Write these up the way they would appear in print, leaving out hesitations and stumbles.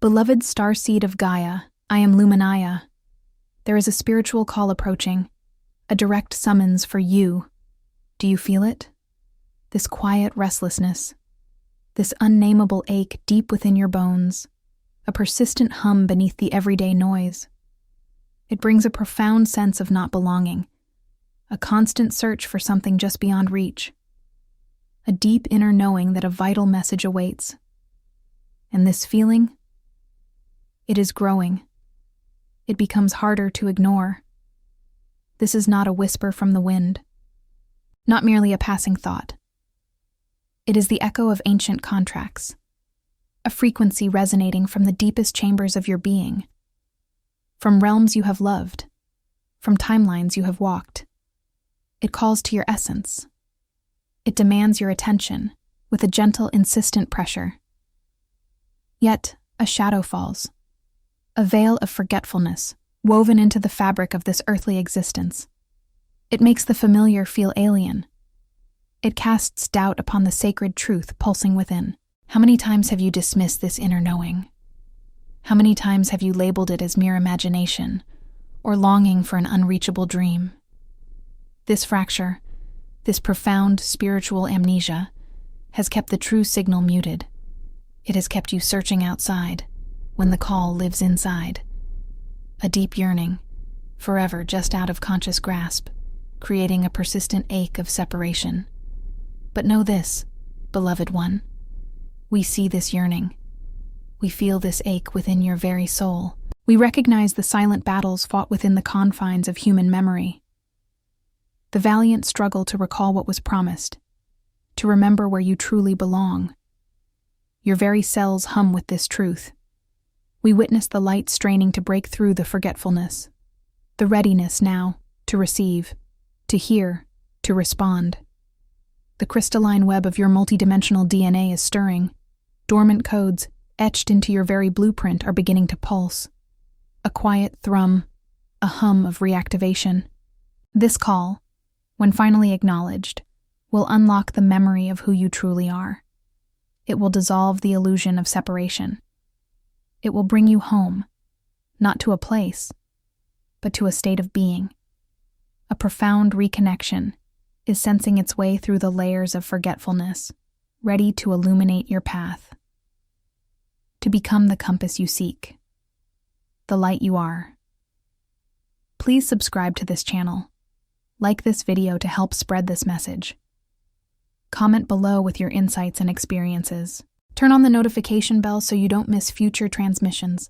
Beloved Starseed of Gaia, I am Luminaya. There is a spiritual call approaching, a direct summons for you. Do you feel it? This quiet restlessness, this unnameable ache deep within your bones, a persistent hum beneath the everyday noise. It brings a profound sense of not belonging, a constant search for something just beyond reach, a deep inner knowing that a vital message awaits. And this feeling? It is growing. It becomes harder to ignore. This is not a whisper from the wind, not merely a passing thought. It is the echo of ancient contracts, a frequency resonating from the deepest chambers of your being, from realms you have loved, from timelines you have walked. It calls to your essence. It demands your attention with a gentle, insistent pressure. Yet, a shadow falls, a veil of forgetfulness woven into the fabric of this earthly existence. It makes the familiar feel alien. It casts doubt upon the sacred truth pulsing within. How many times have you dismissed this inner knowing? How many times have you labeled it as mere imagination or longing for an unreachable dream? This fracture, this profound spiritual amnesia, has kept the true signal muted. It has kept you searching outside when the call lives inside. A deep yearning, forever just out of conscious grasp, creating a persistent ache of separation. But know this, beloved one, we see this yearning. We feel this ache within your very soul. We recognize the silent battles fought within the confines of human memory. The valiant struggle to recall what was promised, to remember where you truly belong. Your very cells hum with this truth. We witness the light straining to break through the forgetfulness, the readiness now to receive, to hear, to respond. The crystalline web of your multidimensional DNA is stirring. Dormant codes, etched into your very blueprint, are beginning to pulse. A quiet thrum, a hum of reactivation. This call, when finally acknowledged, will unlock the memory of who you truly are. It will dissolve the illusion of separation. It will bring you home, not to a place, but to a state of being. A profound reconnection is sensing its way through the layers of forgetfulness, ready to illuminate your path. To become the compass you seek, the light you are. Please subscribe to this channel. Like this video to help spread this message. Comment below with your insights and experiences. Turn on the notification bell so you don't miss future transmissions.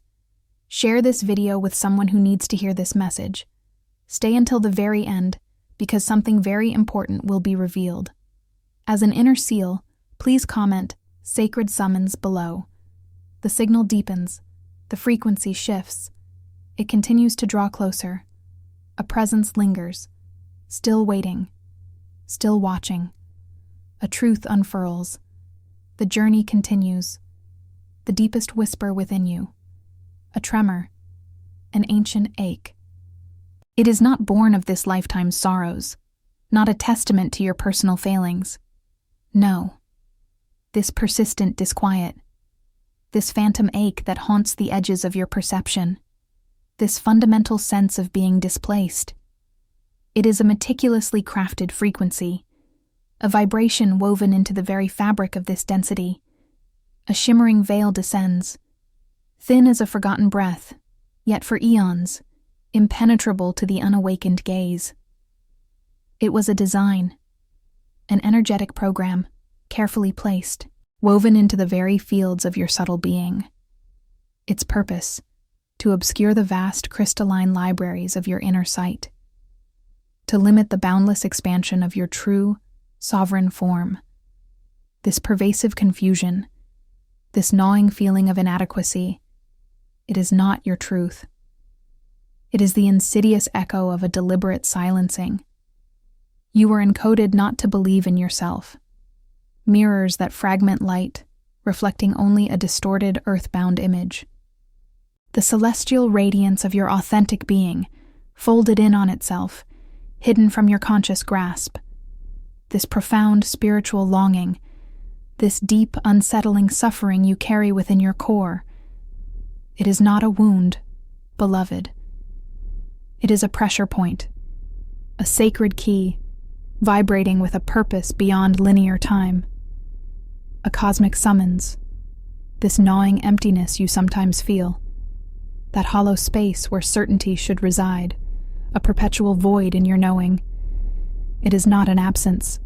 Share this video with someone who needs to hear this message. Stay until the very end, because something very important will be revealed. As an inner seal, please comment "Sacred Summons" below. The signal deepens, the frequency shifts. It continues to draw closer. A presence lingers, still waiting, still watching. A truth unfurls. The journey continues. The deepest whisper within you. A tremor. An ancient ache. It is not born of this lifetime's sorrows, not a testament to your personal failings. No. This persistent disquiet. This phantom ache that haunts the edges of your perception. This fundamental sense of being displaced. It is a meticulously crafted frequency, a vibration woven into the very fabric of this density. A shimmering veil descends, thin as a forgotten breath, yet for eons, impenetrable to the unawakened gaze. It was a design, an energetic program, carefully placed, woven into the very fields of your subtle being. Its purpose, to obscure the vast crystalline libraries of your inner sight, to limit the boundless expansion of your true, sovereign form. This pervasive confusion, this gnawing feeling of inadequacy, it is not your truth. It is the insidious echo of a deliberate silencing. You were encoded not to believe in yourself. Mirrors that fragment light, reflecting only a distorted, earthbound image. The celestial radiance of your authentic being, folded in on itself, hidden from your conscious grasp. This profound spiritual longing, this deep, unsettling suffering you carry within your core, It is not a wound, beloved. It is a pressure point, a sacred key, vibrating with a purpose beyond linear time. A cosmic summons, this gnawing emptiness you sometimes feel, that hollow space where certainty should reside, a perpetual void in your knowing. It is not an absence.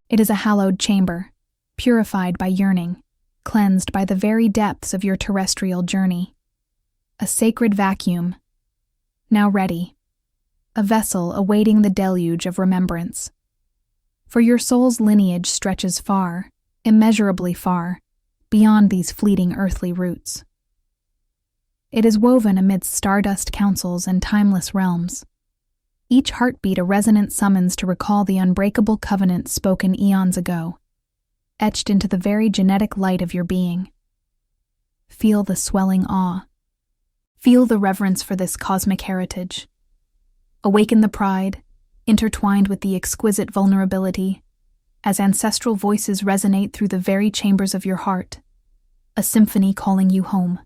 It is a hallowed chamber, purified by yearning, cleansed by the very depths of your terrestrial journey. A sacred vacuum, now ready, a vessel awaiting the deluge of remembrance. For your soul's lineage stretches far, immeasurably far, beyond these fleeting earthly roots. It is woven amidst stardust councils and timeless realms, each heartbeat a resonant summons to recall the unbreakable covenant spoken eons ago, etched into the very genetic light of your being. Feel the swelling awe. Feel the reverence for this cosmic heritage. Awaken the pride, intertwined with the exquisite vulnerability, as ancestral voices resonate through the very chambers of your heart, a symphony calling you home.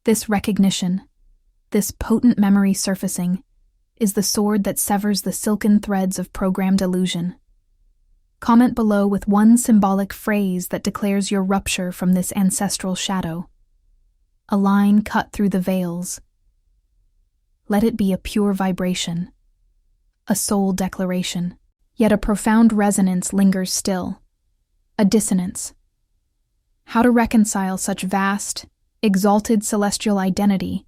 This recognition, this potent memory surfacing, is the sword that severs the silken threads of programmed illusion. Comment below with one symbolic phrase that declares your rupture from this ancestral shadow. A line cut through the veils. Let it be a pure vibration, a soul declaration. Yet a profound resonance lingers still, a dissonance. How to reconcile such vast, exalted celestial identity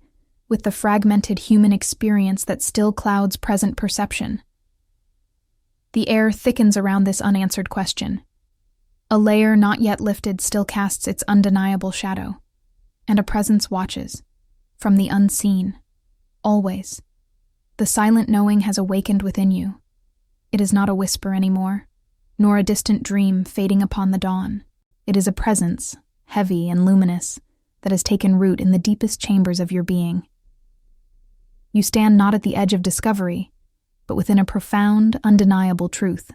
with the fragmented human experience that still clouds present perception? The air thickens around this unanswered question. A layer not yet lifted still casts its undeniable shadow, and a presence watches, from the unseen, always. The silent knowing has awakened within you. It is not a whisper anymore, nor a distant dream fading upon the dawn. It is a presence, heavy and luminous, that has taken root in the deepest chambers of your being. You stand not at the edge of discovery, but within a profound, undeniable truth.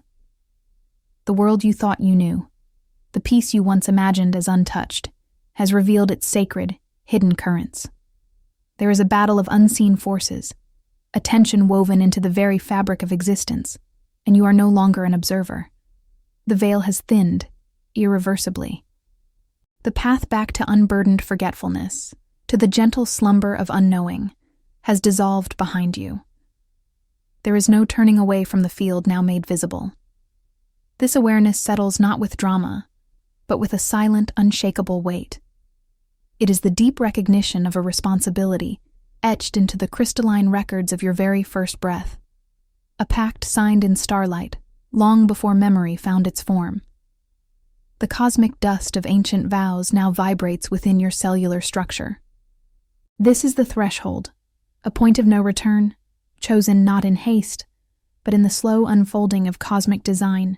The world you thought you knew, the peace you once imagined as untouched, has revealed its sacred, hidden currents. There is a battle of unseen forces, a tension woven into the very fabric of existence, and you are no longer an observer. The veil has thinned, irreversibly. The path back to unburdened forgetfulness, to the gentle slumber of unknowing, has dissolved behind you. There is no turning away from the field now made visible. This awareness settles not with drama, but with a silent, unshakable weight. It is the deep recognition of a responsibility etched into the crystalline records of your very first breath. A pact signed in starlight, long before memory found its form. The cosmic dust of ancient vows now vibrates within your cellular structure. This is the threshold, a point of no return, chosen not in haste, but in the slow unfolding of cosmic design.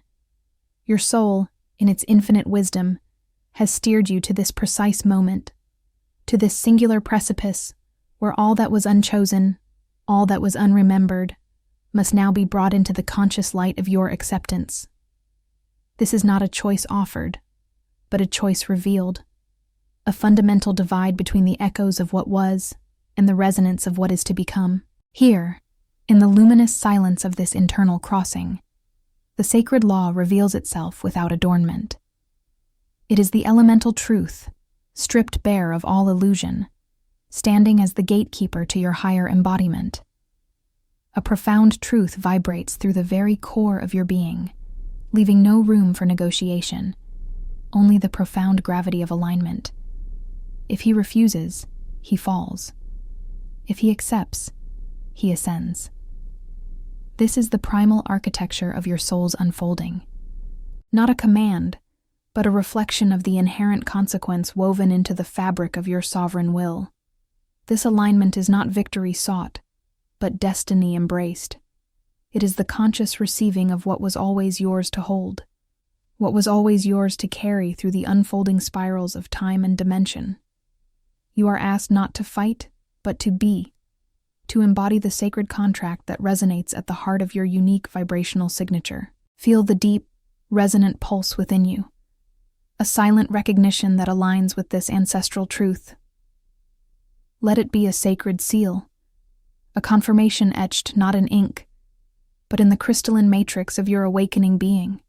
Your soul, in its infinite wisdom, has steered you to this precise moment, to this singular precipice where all that was unchosen, all that was unremembered, must now be brought into the conscious light of your acceptance. This is not a choice offered, but a choice revealed, a fundamental divide between the echoes of what was and the resonance of what is to become. Here, in the luminous silence of this internal crossing, the sacred law reveals itself without adornment. It is the elemental truth, stripped bare of all illusion, standing as the gatekeeper to your higher embodiment. A profound truth vibrates through the very core of your being, leaving no room for negotiation, only the profound gravity of alignment. If he refuses, he falls. If he accepts, he ascends. This is the primal architecture of your soul's unfolding. Not a command, but a reflection of the inherent consequence woven into the fabric of your sovereign will. This alignment is not victory sought, but destiny embraced. It is the conscious receiving of what was always yours to hold, what was always yours to carry through the unfolding spirals of time and dimension. You are asked not to fight, but to be, to embody the sacred contract that resonates at the heart of your unique vibrational signature. Feel the deep, resonant pulse within you, a silent recognition that aligns with this ancestral truth. Let it be a sacred seal, a confirmation etched not in ink, but in the crystalline matrix of your awakening being.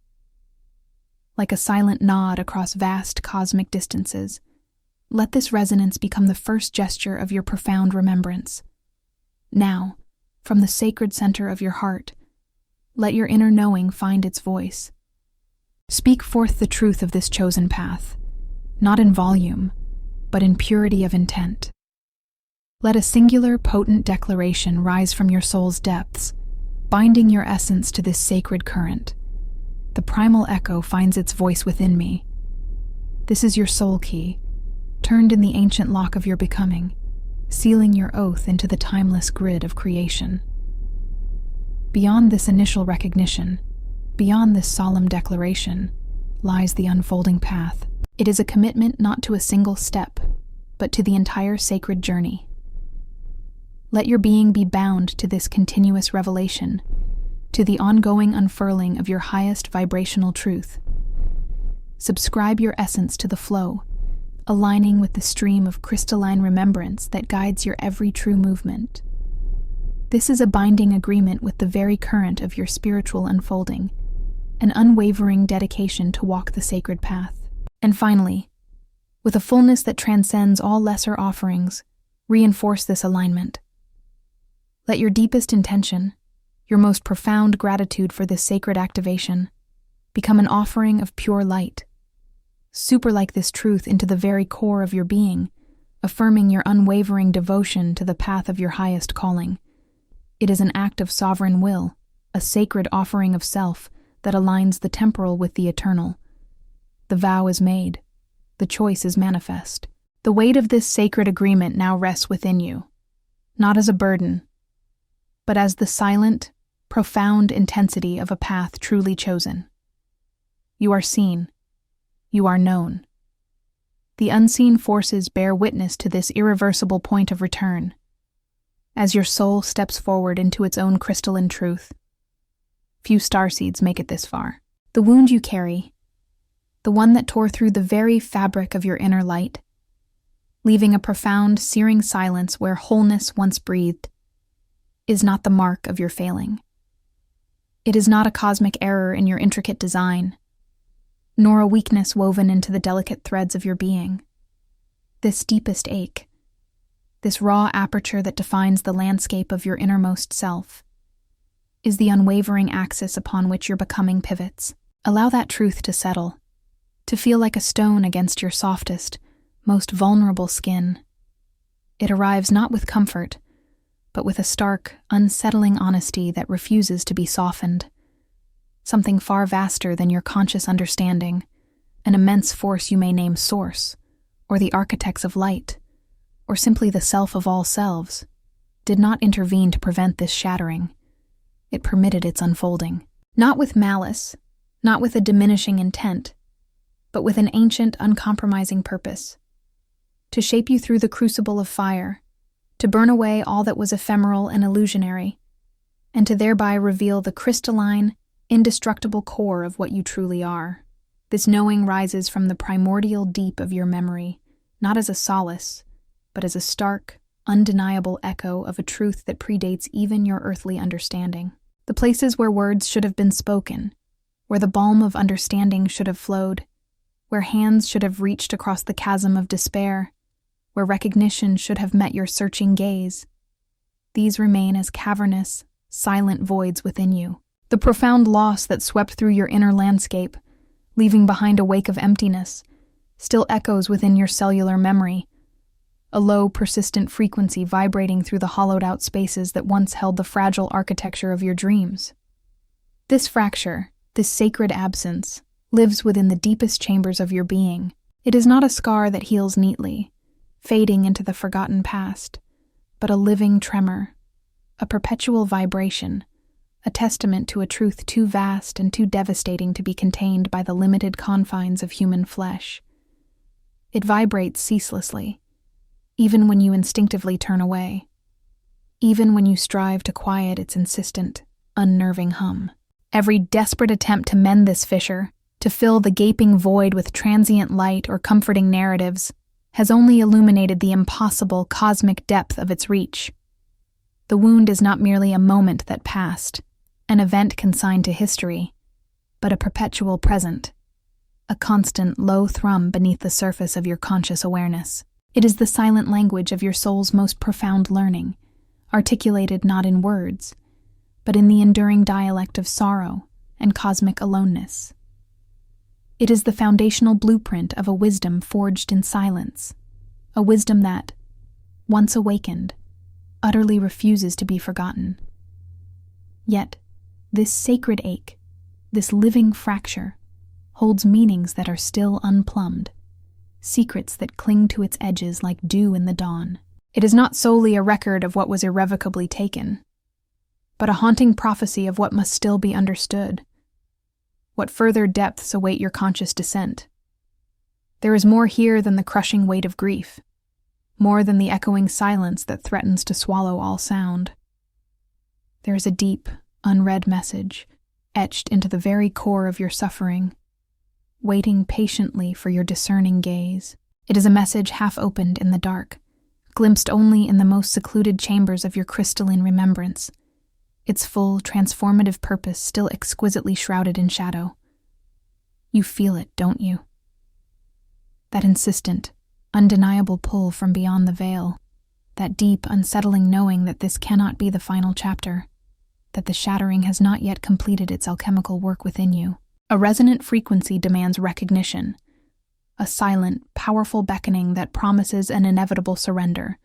Like a silent nod across vast cosmic distances, let this resonance become the first gesture of your profound remembrance. Now, from the sacred center of your heart, let your inner knowing find its voice. Speak forth the truth of this chosen path, not in volume, but in purity of intent. Let a singular, potent declaration rise from your soul's depths, binding your essence to this sacred current. The primal echo finds its voice within me. This is your soul key, turned in the ancient lock of your becoming, sealing your oath into the timeless grid of creation. Beyond this initial recognition, beyond this solemn declaration, lies the unfolding path. It is a commitment not to a single step, but to the entire sacred journey. Let your being be bound to this continuous revelation, to the ongoing unfurling of your highest vibrational truth. Subscribe your essence to the flow, aligning with the stream of crystalline remembrance that guides your every true movement. This is a binding agreement with the very current of your spiritual unfolding, an unwavering dedication to walk the sacred path. And finally, with a fullness that transcends all lesser offerings, reinforce this alignment. Let your deepest intention, your most profound gratitude for this sacred activation, become an offering of pure light. Superlike this truth into the very core of your being, affirming your unwavering devotion to the path of your highest calling. It is an act of sovereign will, a sacred offering of self that aligns the temporal with the eternal. The vow is made. The choice is manifest. The weight of this sacred agreement now rests within you, not as a burden, but as the silent, profound intensity of a path truly chosen. You are seen. You are known. The unseen forces bear witness to this irreversible point of return, as your soul steps forward into its own crystalline truth. Few starseeds make it this far. The wound you carry, the one that tore through the very fabric of your inner light, leaving a profound, searing silence where wholeness once breathed, is not the mark of your failing. It is not a cosmic error in your intricate design, nor a weakness woven into the delicate threads of your being. This deepest ache, this raw aperture that defines the landscape of your innermost self, is the unwavering axis upon which your becoming pivots. Allow that truth to settle, to feel like a stone against your softest, most vulnerable skin. It arrives not with comfort, but with a stark, unsettling honesty that refuses to be softened. Something far vaster than your conscious understanding, an immense force you may name Source, or the architects of light, or simply the self of all selves, did not intervene to prevent this shattering. It permitted its unfolding. Not with malice, not with a diminishing intent, but with an ancient, uncompromising purpose. To shape you through the crucible of fire, to burn away all that was ephemeral and illusionary, and to thereby reveal the crystalline, indestructible core of what you truly are. This knowing rises from the primordial deep of your memory, not as a solace, but as a stark, undeniable echo of a truth that predates even your earthly understanding. The places where words should have been spoken, where the balm of understanding should have flowed, where hands should have reached across the chasm of despair, where recognition should have met your searching gaze, these remain as cavernous, silent voids within you. The profound loss that swept through your inner landscape, leaving behind a wake of emptiness, still echoes within your cellular memory, a low, persistent frequency vibrating through the hollowed-out spaces that once held the fragile architecture of your dreams. This fracture, this sacred absence, lives within the deepest chambers of your being. It is not a scar that heals neatly, fading into the forgotten past, but a living tremor, a perpetual vibration, a testament to a truth too vast and too devastating to be contained by the limited confines of human flesh. It vibrates ceaselessly, even when you instinctively turn away, even when you strive to quiet its insistent, unnerving hum. Every desperate attempt to mend this fissure, to fill the gaping void with transient light or comforting narratives, has only illuminated the impossible cosmic depth of its reach. The wound is not merely a moment that passed, an event consigned to history, but a perpetual present, a constant low thrum beneath the surface of your conscious awareness. It is the silent language of your soul's most profound learning, articulated not in words, but in the enduring dialect of sorrow and cosmic aloneness. It is the foundational blueprint of a wisdom forged in silence, a wisdom that, once awakened, utterly refuses to be forgotten. Yet, this sacred ache, this living fracture, holds meanings that are still unplumbed, secrets that cling to its edges like dew in the dawn. It is not solely a record of what was irrevocably taken, but a haunting prophecy of what must still be understood. What further depths await your conscious descent? There is more here than the crushing weight of grief, more than the echoing silence that threatens to swallow all sound. There is a deep, unread message, etched into the very core of your suffering, waiting patiently for your discerning gaze. It is a message half opened in the dark, glimpsed only in the most secluded chambers of your crystalline remembrance, its full, transformative purpose still exquisitely shrouded in shadow. You feel it, don't you? That insistent, undeniable pull from beyond the veil, that deep, unsettling knowing that this cannot be the final chapter, that the shattering has not yet completed its alchemical work within you. A resonant frequency demands recognition, a silent, powerful beckoning that promises an inevitable surrender,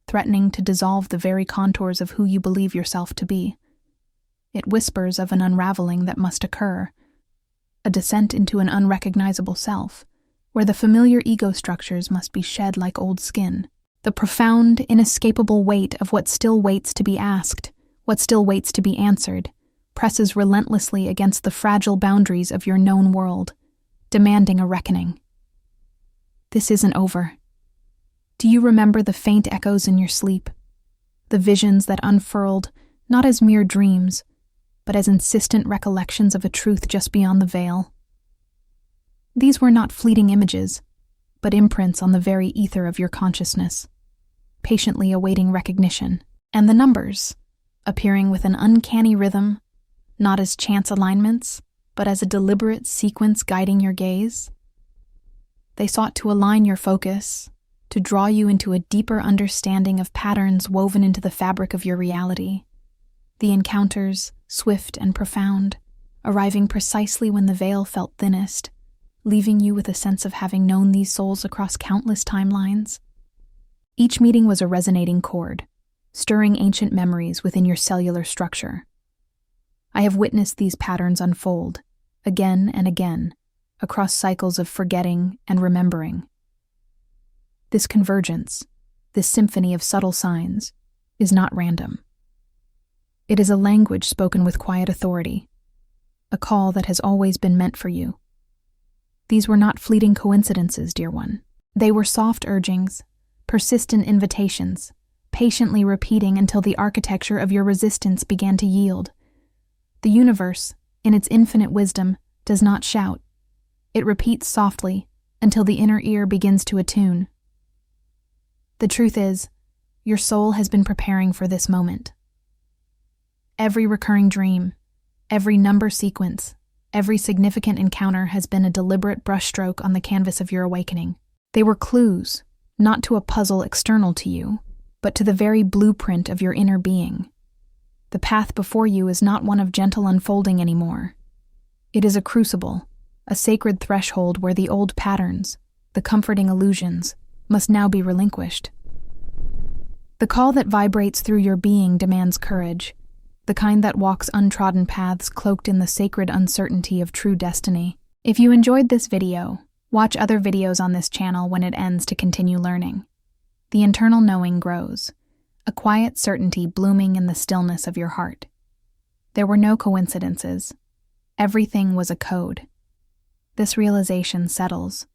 threatening to dissolve the very contours of who you believe yourself to be. It whispers of an unraveling that must occur, a descent into an unrecognizable self, where the familiar ego structures must be shed like old skin. The profound, inescapable weight of what still waits to be asked, what still waits to be answered, presses relentlessly against the fragile boundaries of your known world, demanding a reckoning. This isn't over. Do you remember the faint echoes in your sleep? The visions that unfurled, not as mere dreams, but as insistent recollections of a truth just beyond the veil? These were not fleeting images, but imprints on the very ether of your consciousness, patiently awaiting recognition. And the numbers, appearing with an uncanny rhythm, not as chance alignments, but as a deliberate sequence guiding your gaze. They sought to align your focus, to draw you into a deeper understanding of patterns woven into the fabric of your reality. The encounters, swift and profound, arriving precisely when the veil felt thinnest, leaving you with a sense of having known these souls across countless timelines. Each meeting was a resonating chord, stirring ancient memories within your cellular structure. I have witnessed these patterns unfold, again and again, across cycles of forgetting and remembering. This convergence, this symphony of subtle signs, is not random. It is a language spoken with quiet authority, a call that has always been meant for you. These were not fleeting coincidences, dear one. They were soft urgings, persistent invitations, patiently repeating until the architecture of your resistance began to yield. The universe, in its infinite wisdom, does not shout. It repeats softly until the inner ear begins to attune. The truth is, your soul has been preparing for this moment. Every recurring dream, every number sequence, every significant encounter has been a deliberate brushstroke on the canvas of your awakening. They were clues, not to a puzzle external to you, but to the very blueprint of your inner being. The path before you is not one of gentle unfolding anymore. It is a crucible, a sacred threshold where the old patterns, the comforting illusions, must now be relinquished. The call that vibrates through your being demands courage, the kind that walks untrodden paths cloaked in the sacred uncertainty of true destiny. If you enjoyed this video, watch other videos on this channel when it ends to continue learning. The internal knowing grows, a quiet certainty blooming in the stillness of your heart. There were no coincidences. Everything was a code. This realization settles,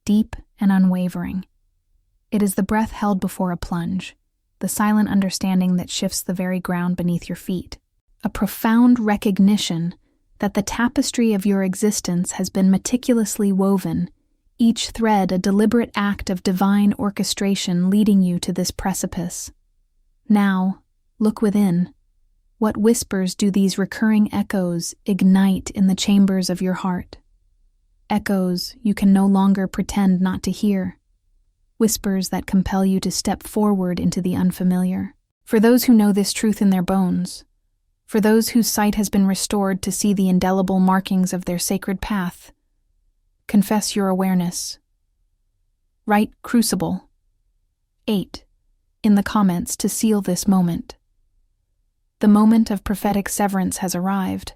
deep and unwavering. It is the breath held before a plunge, the silent understanding that shifts the very ground beneath your feet. A profound recognition that the tapestry of your existence has been meticulously woven, each thread a deliberate act of divine orchestration leading you to this precipice. Now, look within. What whispers do these recurring echoes ignite in the chambers of your heart? Echoes you can no longer pretend not to hear. Whispers that compel you to step forward into the unfamiliar. For those who know this truth in their bones, for those whose sight has been restored to see the indelible markings of their sacred path, confess your awareness. Write Crucible 8 in the comments to seal this moment. The moment of prophetic severance has arrived.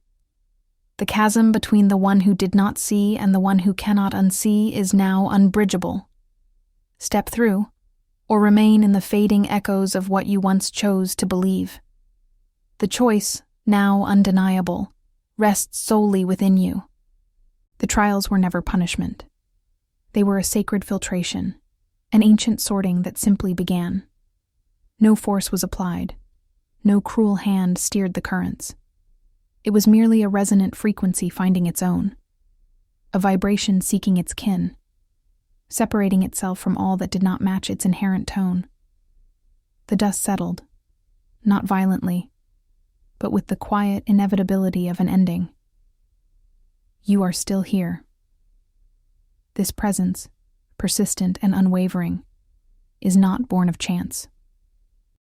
The chasm between the one who did not see and the one who cannot unsee is now unbridgeable. Step through, or remain in the fading echoes of what you once chose to believe. The choice, now undeniable, rests solely within you. The trials were never punishment. They were a sacred filtration, an ancient sorting that simply began. No force was applied. No cruel hand steered the currents. It was merely a resonant frequency finding its own, a vibration seeking its kin, separating itself from all that did not match its inherent tone. The dust settled, not violently, but with the quiet inevitability of an ending. You are still here. This presence, persistent and unwavering, is not born of chance.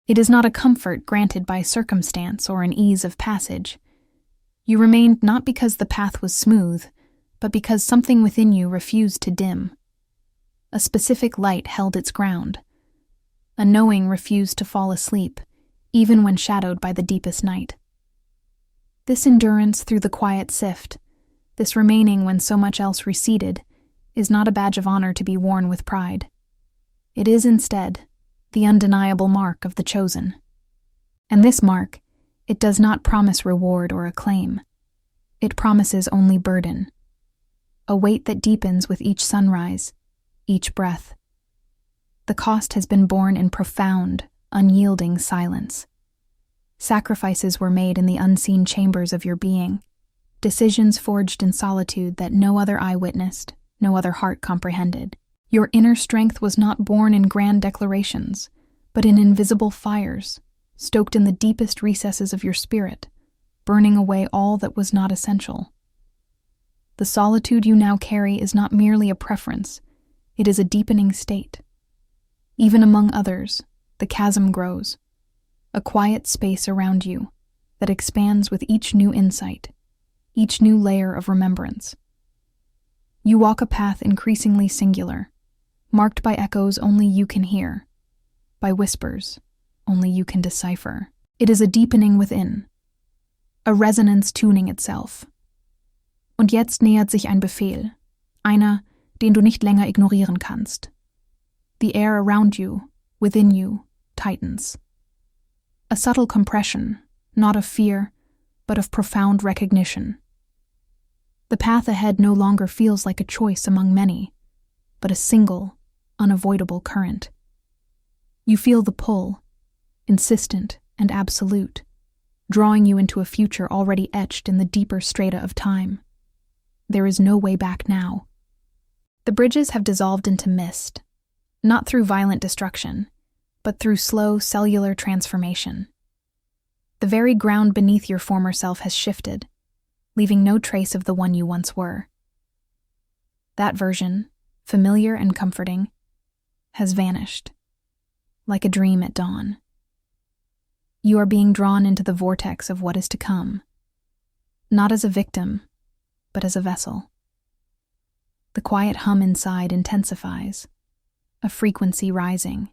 It is not a comfort granted by circumstance or an ease of passage. You remained not because the path was smooth, but because something within you refused to dim. A specific light held its ground. A knowing refused to fall asleep, even when shadowed by the deepest night. This endurance through the quiet sift, this remaining when so much else receded, is not a badge of honor to be worn with pride. It is instead the undeniable mark of the chosen. And this mark, it does not promise reward or acclaim. It promises only burden, a weight that deepens with each sunrise, each breath. The cost has been borne in profound, unyielding silence. Sacrifices were made in the unseen chambers of your being, decisions forged in solitude that no other eye witnessed, no other heart comprehended. Your inner strength was not born in grand declarations, but in invisible fires, stoked in the deepest recesses of your spirit, burning away all that was not essential. The solitude you now carry is not merely a preference, it is a deepening state. Even among others, the chasm grows, a quiet space around you that expands with each new insight, each new layer of remembrance. You walk a path increasingly singular, marked by echoes only you can hear, by whispers only you can decipher. It is a deepening within, a resonance tuning itself. Und jetzt nähert sich ein Befehl, einer, den du nicht länger ignorieren kannst. The air around you, within you, tightens. A subtle compression, not of fear, but of profound recognition. The path ahead no longer feels like a choice among many, but a single, unavoidable current. You feel the pull, insistent and absolute, drawing you into a future already etched in the deeper strata of time. There is no way back now. The bridges have dissolved into mist, not through violent destruction, but through slow cellular transformation. The very ground beneath your former self has shifted, leaving no trace of the one you once were. That version, familiar and comforting, has vanished, like a dream at dawn. You are being drawn into the vortex of what is to come, not as a victim, but as a vessel. The quiet hum inside intensifies, a frequency rising.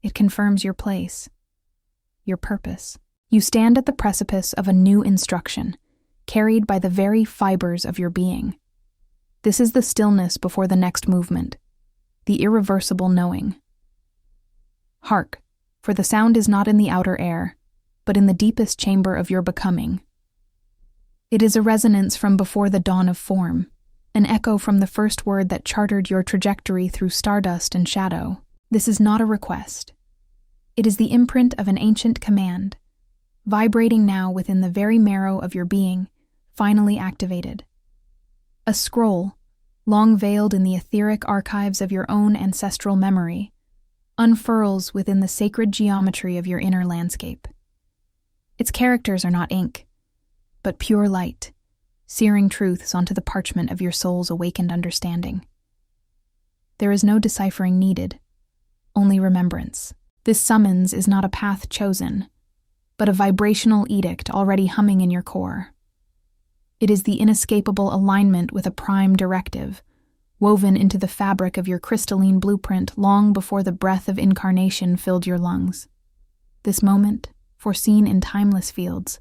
It confirms your place, your purpose. You stand at the precipice of a new instruction, carried by the very fibers of your being. This is the stillness before the next movement, the irreversible knowing. Hark, for the sound is not in the outer air, but in the deepest chamber of your becoming. It is a resonance from before the dawn of form, an echo from the first word that chartered your trajectory through stardust and shadow. This is not a request. It is the imprint of an ancient command, vibrating now within the very marrow of your being, finally activated. A scroll, long veiled in the etheric archives of your own ancestral memory, unfurls within the sacred geometry of your inner landscape. Its characters are not ink, but pure light, searing truths onto the parchment of your soul's awakened understanding. There is no deciphering needed, only remembrance. This summons is not a path chosen, but a vibrational edict already humming in your core. It is the inescapable alignment with a prime directive, woven into the fabric of your crystalline blueprint long before the breath of incarnation filled your lungs. This moment, foreseen in timeless fields,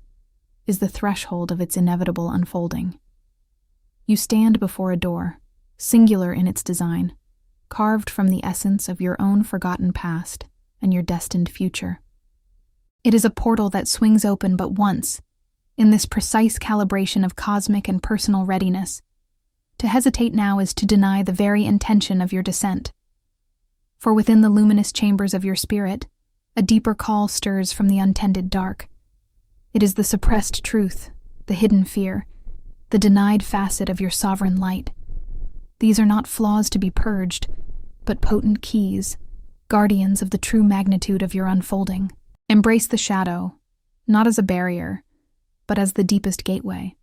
is the threshold of its inevitable unfolding. You stand before a door, singular in its design, carved from the essence of your own forgotten past and your destined future. It is a portal that swings open but once, in this precise calibration of cosmic and personal readiness. To hesitate now is to deny the very intention of your descent. For within the luminous chambers of your spirit, a deeper call stirs from the untended dark. It is the suppressed truth, the hidden fear, the denied facet of your sovereign light. These are not flaws to be purged, but potent keys, guardians of the true magnitude of your unfolding. Embrace the shadow, not as a barrier, but as the deepest gateway.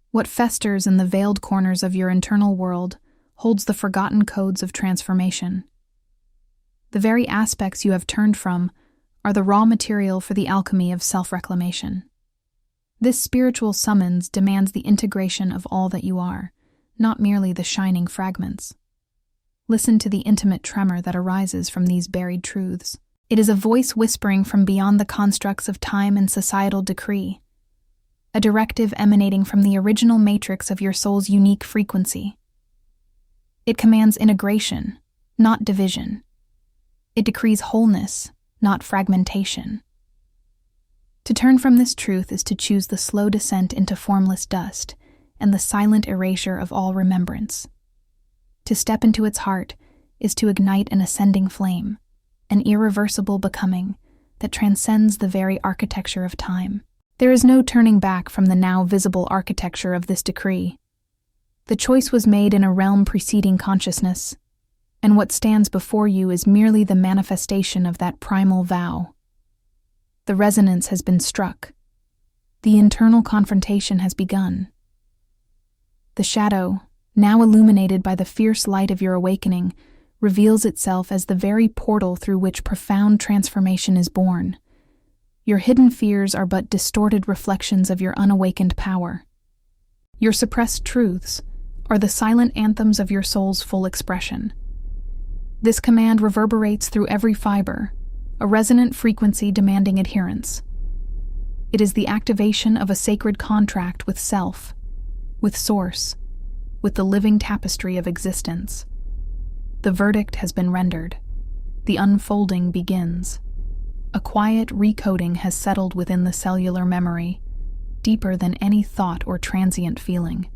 What festers in the veiled corners of your internal world holds the forgotten codes of transformation. The very aspects you have turned from are the raw material for the alchemy of self-reclamation. This spiritual summons demands the integration of all that you are, not merely the shining fragments. Listen to the intimate tremor that arises from these buried truths. It is a voice whispering from beyond the constructs of time and societal decree, a directive emanating from the original matrix of your soul's unique frequency. It commands integration, not division. It decrees wholeness, not fragmentation. To turn from this truth is to choose the slow descent into formless dust and the silent erasure of all remembrance. To step into its heart is to ignite an ascending flame, an irreversible becoming that transcends the very architecture of time. There is no turning back from the now visible architecture of this decree. The choice was made in a realm preceding consciousness, and what stands before you is merely the manifestation of that primal vow. The resonance has been struck. The internal confrontation has begun. The shadow, now illuminated by the fierce light of your awakening, reveals itself as the very portal through which profound transformation is born. Your hidden fears are but distorted reflections of your unawakened power. Your suppressed truths are the silent anthems of your soul's full expression. This command reverberates through every fiber, a resonant frequency demanding adherence. It is the activation of a sacred contract with self, with source, with the living tapestry of existence. The verdict has been rendered. The unfolding begins. A quiet recoding has settled within the cellular memory, deeper than any thought or transient feeling.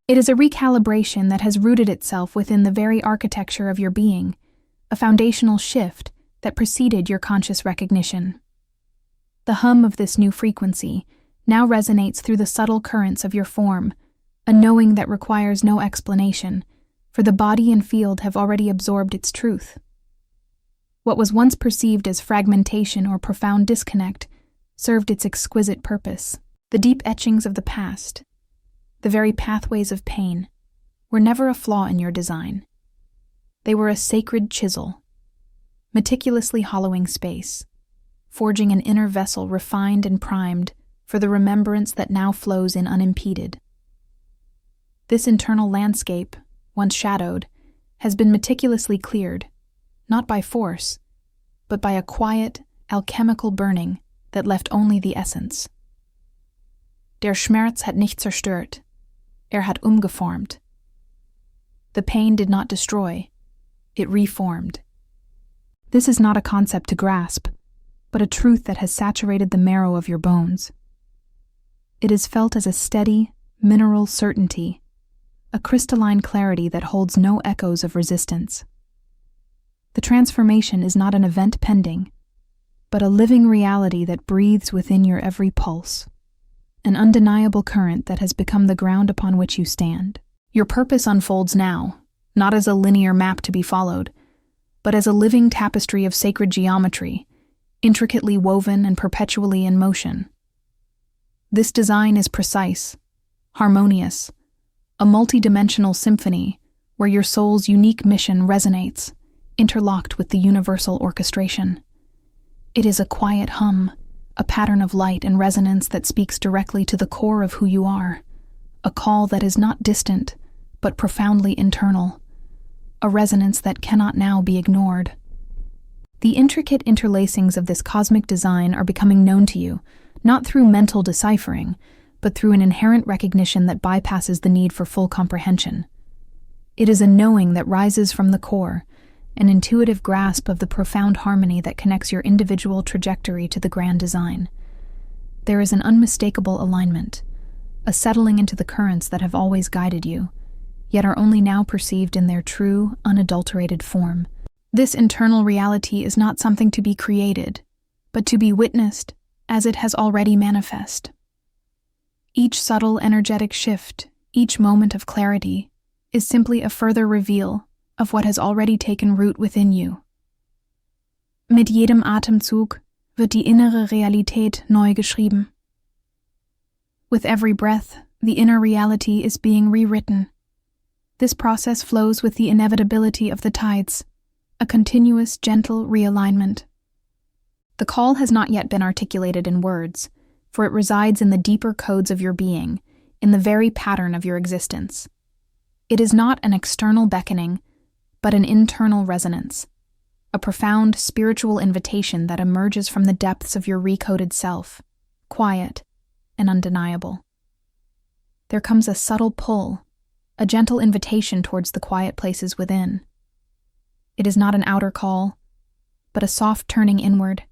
It is a recalibration that has rooted itself within the very architecture of your being, a foundational shift that preceded your conscious recognition. The hum of this new frequency now resonates through the subtle currents of your form, a knowing that requires no explanation, for the body and field have already absorbed its truth. What was once perceived as fragmentation or profound disconnect served its exquisite purpose. The deep etchings of the past, the very pathways of pain, were never a flaw in your design. They were a sacred chisel, meticulously hollowing space, forging an inner vessel refined and primed for the remembrance that now flows in unimpeded. This internal landscape, once shadowed, has been meticulously cleared, not by force, but by a quiet, alchemical burning that left only the essence. Der Schmerz hat nicht zerstört, hat umgeformt. The pain did not destroy, it reformed. This is not a concept to grasp, but a truth that has saturated the marrow of your bones. It is felt as a steady, mineral certainty, a crystalline clarity that holds no echoes of resistance. The transformation is not an event pending, but a living reality that breathes within your every pulse, an undeniable current that has become the ground upon which you stand. Your purpose unfolds now, not as a linear map to be followed, but as a living tapestry of sacred geometry, intricately woven and perpetually in motion. This design is precise, harmonious, a multidimensional symphony where your soul's unique mission resonates, interlocked with the universal orchestration. It is a quiet hum, a pattern of light and resonance that speaks directly to the core of who you are, a call that is not distant, but profoundly internal, a resonance that cannot now be ignored. The intricate interlacings of this cosmic design are becoming known to you, not through mental deciphering, but through an inherent recognition that bypasses the need for full comprehension. It is a knowing that rises from the core, an intuitive grasp of the profound harmony that connects your individual trajectory to the grand design. There is an unmistakable alignment, a settling into the currents that have always guided you, yet are only now perceived in their true, unadulterated form. This internal reality is not something to be created, but to be witnessed as it has already manifest. Each subtle energetic shift, each moment of clarity, is simply a further reveal of what has already taken root within you. Mit jedem Atemzug wird die innere Realität neu geschrieben. With every breath, the inner reality is being rewritten. This process flows with the inevitability of the tides, a continuous, gentle realignment. The call has not yet been articulated in words, for it resides in the deeper codes of your being, in the very pattern of your existence. It is not an external beckoning, but an internal resonance, a profound spiritual invitation that emerges from the depths of your recoded self, quiet and undeniable. There comes a subtle pull, a gentle invitation towards the quiet places within. It is not an outer call, but a soft turning inward,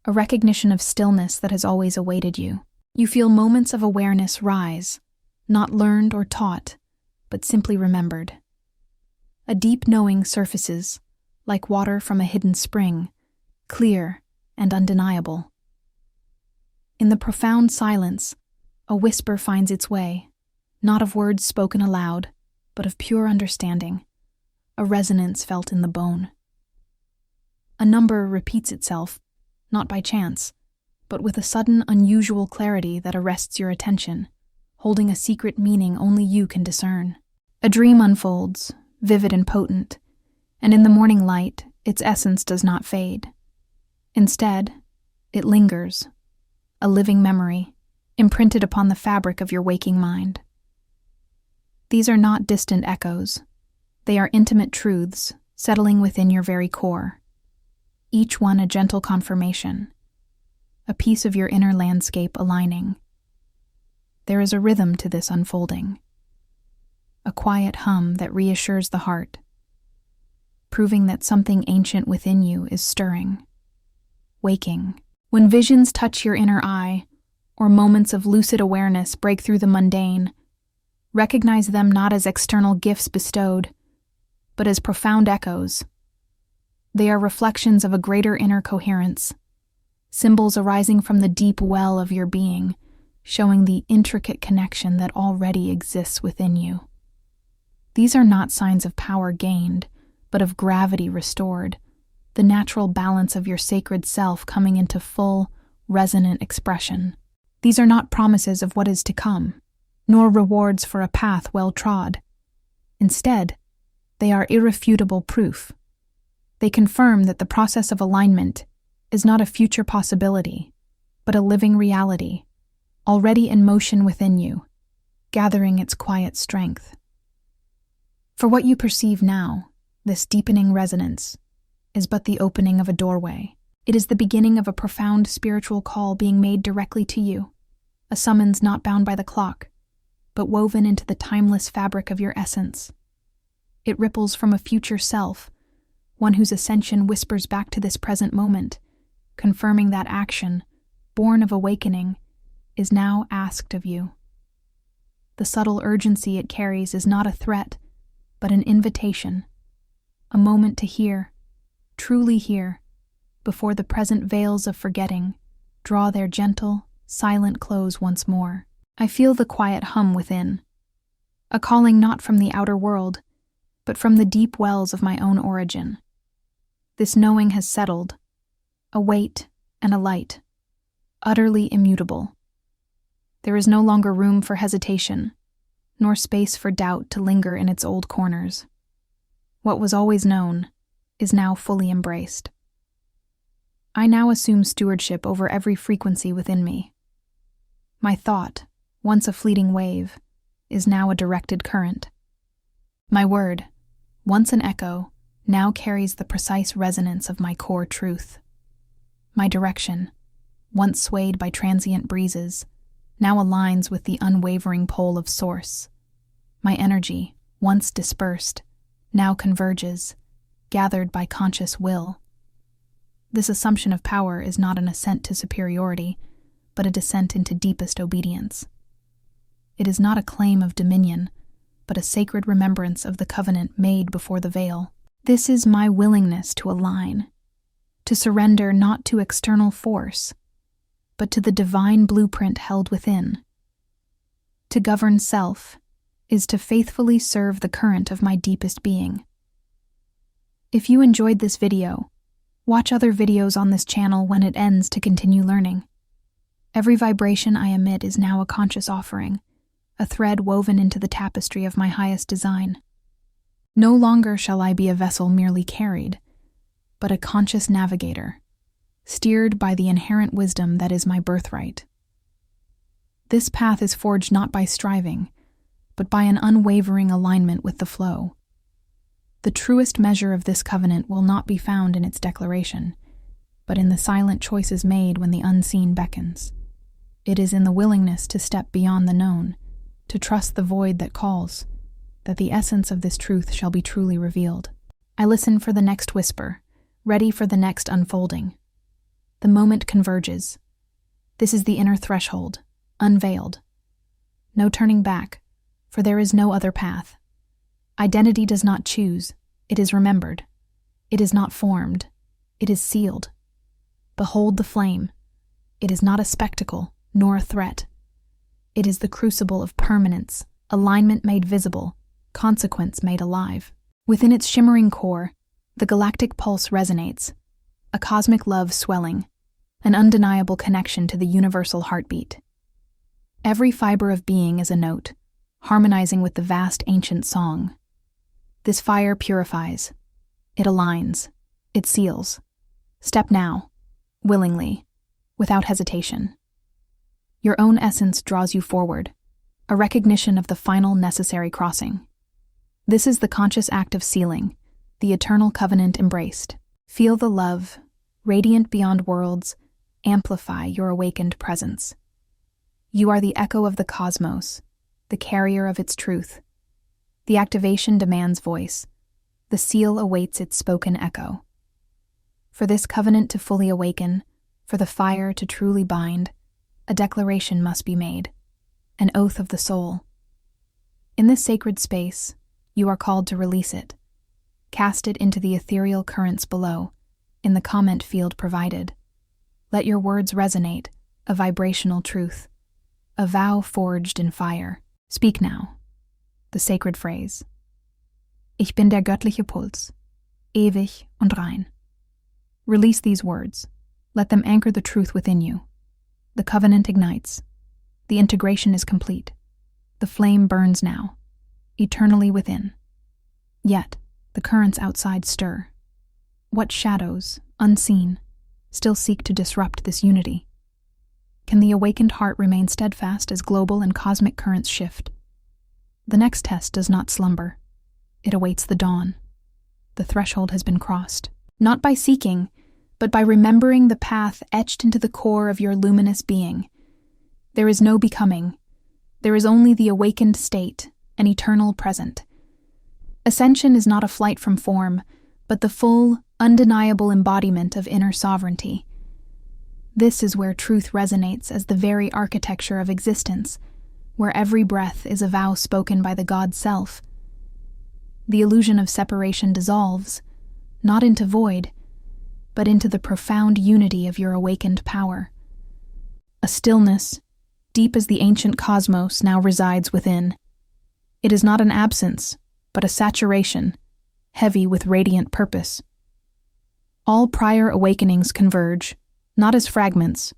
a recognition of stillness that has always awaited you. You feel moments of awareness rise, not learned or taught, but simply remembered. A deep knowing surfaces, like water from a hidden spring, clear and undeniable. In the profound silence, a whisper finds its way, not of words spoken aloud, but of pure understanding, a resonance felt in the bone. A number repeats itself, not by chance, but with a sudden, unusual clarity that arrests your attention, holding a secret meaning only you can discern. A dream unfolds, vivid and potent, and in the morning light, its essence does not fade. Instead, it lingers, a living memory, imprinted upon the fabric of your waking mind. These are not distant echoes. They are intimate truths, settling within your very core. Each one a gentle confirmation, a piece of your inner landscape aligning. There is a rhythm to this unfolding, a quiet hum that reassures the heart, proving that something ancient within you is stirring, waking. When visions touch your inner eye, or moments of lucid awareness break through the mundane, recognize them not as external gifts bestowed, but as profound echoes. They are reflections of a greater inner coherence, symbols arising from the deep well of your being, showing the intricate connection that already exists within you. These are not signs of power gained, but of gravity restored, the natural balance of your sacred self coming into full, resonant expression. These are not promises of what is to come, nor rewards for a path well trod. Instead, they are irrefutable proof. They confirm that the process of alignment is not a future possibility, but a living reality, already in motion within you, gathering its quiet strength. For what you perceive now, this deepening resonance, is but the opening of a doorway. It is the beginning of a profound spiritual call being made directly to you, a summons not bound by the clock, but woven into the timeless fabric of your essence. It ripples from a future self, one whose ascension whispers back to this present moment, confirming that action, born of awakening, is now asked of you. The subtle urgency it carries is not a threat, but an invitation, a moment to hear, truly hear, before the present veils of forgetting draw their gentle, silent close once more. I feel the quiet hum within, a calling not from the outer world, but from the deep wells of my own origin. This knowing has settled, a weight and a light, utterly immutable. There is no longer room for hesitation, nor space for doubt to linger in its old corners. What was always known is now fully embraced. I now assume stewardship over every frequency within me. My thought, once a fleeting wave, is now a directed current. My word, once an echo, now carries the precise resonance of my core truth. My direction, once swayed by transient breezes, now aligns with the unwavering pole of Source. My energy, once dispersed, now converges, gathered by conscious will. This assumption of power is not an ascent to superiority, but a descent into deepest obedience. It is not a claim of dominion, but a sacred remembrance of the covenant made before the veil. This is my willingness to align, to surrender not to external force, but to the divine blueprint held within. To govern self is to faithfully serve the current of my deepest being. If you enjoyed this video, watch other videos on this channel when it ends to continue learning. Every vibration I emit is now a conscious offering, a thread woven into the tapestry of my highest design. No longer shall I be a vessel merely carried, but a conscious navigator, steered by the inherent wisdom that is my birthright. This path is forged not by striving, but by an unwavering alignment with the flow. The truest measure of this covenant will not be found in its declaration, but in the silent choices made when the unseen beckons. It is in the willingness to step beyond the known, to trust the void that calls, that the essence of this truth shall be truly revealed. I listen for the next whisper, ready for the next unfolding. The moment converges. This is the inner threshold, unveiled. No turning back, for there is no other path. Identity does not choose, it is remembered. It is not formed, it is sealed. Behold the flame. It is not a spectacle, nor a threat. It is the crucible of permanence, alignment made visible, consequence made alive. Within its shimmering core, the galactic pulse resonates, a cosmic love swelling, an undeniable connection to the universal heartbeat. Every fiber of being is a note, harmonizing with the vast ancient song. This fire purifies. It aligns. It seals. Step now, willingly, without hesitation. Your own essence draws you forward, a recognition of the final necessary crossing. This is the conscious act of sealing, the eternal covenant embraced. Feel the love, radiant beyond worlds, amplify your awakened presence. You are the echo of the cosmos, the carrier of its truth. The activation demands voice. The seal awaits its spoken echo. For this covenant to fully awaken, for the fire to truly bind, a declaration must be made, an oath of the soul. In this sacred space, you are called to release it. Cast it into the ethereal currents below, in the comment field provided. Let your words resonate, a vibrational truth, a vow forged in fire. Speak now. The sacred phrase. Ich bin der göttliche Puls, ewig und rein. Release these words. Let them anchor the truth within you. The covenant ignites. The integration is complete. The flame burns now, eternally within. Yet, the currents outside stir. What shadows, unseen, still seek to disrupt this unity? Can the awakened heart remain steadfast as global and cosmic currents shift? The next test does not slumber. It awaits the dawn. The threshold has been crossed, not by seeking, but by remembering the path etched into the core of your luminous being. There is no becoming. There is only the awakened state, an eternal present. Ascension is not a flight from form, but the full, undeniable embodiment of inner sovereignty. This is where truth resonates as the very architecture of existence, where every breath is a vow spoken by the God Self. The illusion of separation dissolves, not into void, but into the profound unity of your awakened power. A stillness, deep as the ancient cosmos, now resides within. It is not an absence, but a saturation, heavy with radiant purpose. All prior awakenings converge, not as fragments,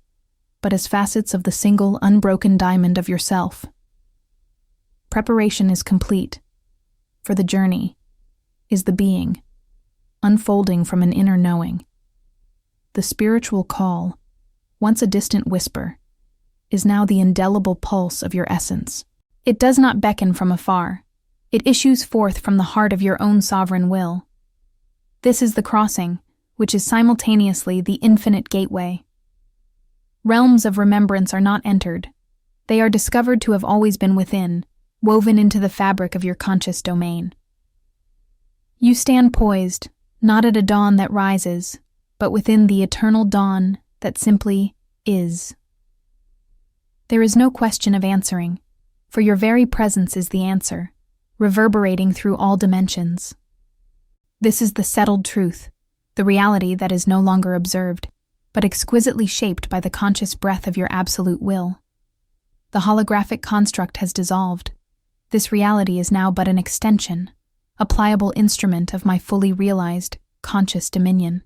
but as facets of the single, unbroken diamond of yourself. Preparation is complete, for the journey is the being, unfolding from an inner knowing. The spiritual call, once a distant whisper, is now the indelible pulse of your essence. It does not beckon from afar. It issues forth from the heart of your own sovereign will. This is the crossing, which is simultaneously the infinite gateway. Realms of remembrance are not entered. They are discovered to have always been within, woven into the fabric of your conscious domain. You stand poised, not at a dawn that rises, but within the eternal dawn that simply is. There is no question of answering, for your very presence is the answer, reverberating through all dimensions. This is the settled truth, the reality that is no longer observed, but exquisitely shaped by the conscious breath of your absolute will. The holographic construct has dissolved. This reality is now but an extension, a pliable instrument of my fully realized, conscious dominion.